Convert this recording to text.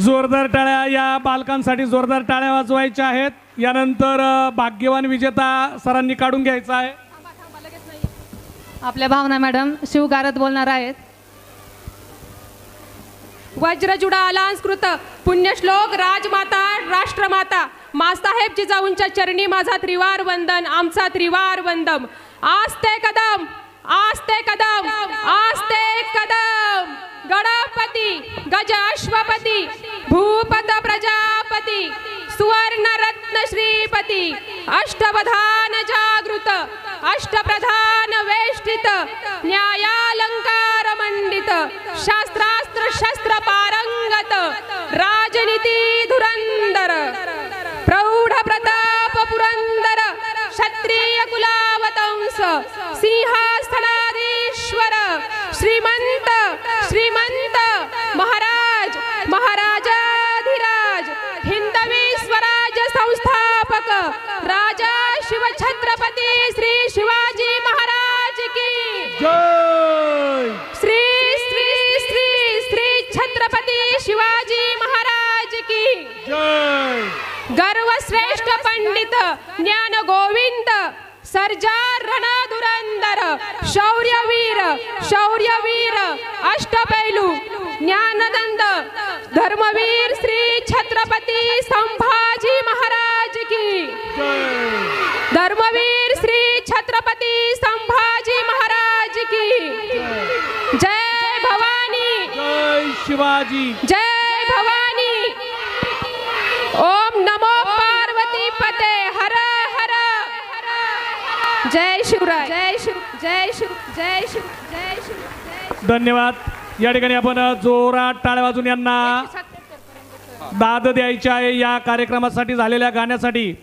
जोरदार टाळ्या या बालकांसाठी जोरदार टाळ्या वाजवायच्या आहेत. यानंतर भाग्यवान विजेता सरांनी काढून घ्यायचा आहे. आपल्या भावना मॅडम शिवगारत बोलणार आहेत. वज्रजुडा अलंकृत पुण्यश्लोक राजमाता राष्ट्रमाता मासाहेब जिजाऊंच्या चरणी माझा त्रिवार वंदन, आमचा त्रिवार वंदन. आस्ते कदम आस्ते कदम आस्ते कदम. गणपती गज अश्वपती भूपत प्रजापती सुवर्ण रत्न श्रीपती अष्टप्रधान जागृत अष्टप्रधान वेष्टित न्यायालंकार मंडित शास्त्रास्त्र शस्त्र पारंगत राजनीती धुरंदर प्रौढ प्रताप पुरंदर क्षत्रिय कुलावतंस सिंहासनाधीश्वर श्रीमंत श्रीमंत महाराज महाराजाधिराज हिंदवी स्वराज संस्थापक राजा शिवछत्रपती श्री शिवाजी महाराज की जय. श्री श्री श्री श्री छत्रपती शिवाजी महाराज की जय. गर्वश्रेष्ठ पंडित ज्ञान गोविंद सर्जार रणधुरंदर शौर्यवीर अष्टपैलू ज्ञानदंड धर्मवीर श्री छत्रपती संभाजी महाराज की धर्मवीर श्री छत्रपती संभाजी महाराज की जय भवानी जय शिवाजी. जय भवानी. ओम नमो पार्वती पते हर हर. जय शिवराय जय शिव जय शिव जय शिव जय शिव. धन्यवाद. या ठिकाणी आपण जोरात टाळ्या वाजून यांना दाद द्यायची आहे या कार्यक्रमासाठी झालेल्या गाण्यासाठी.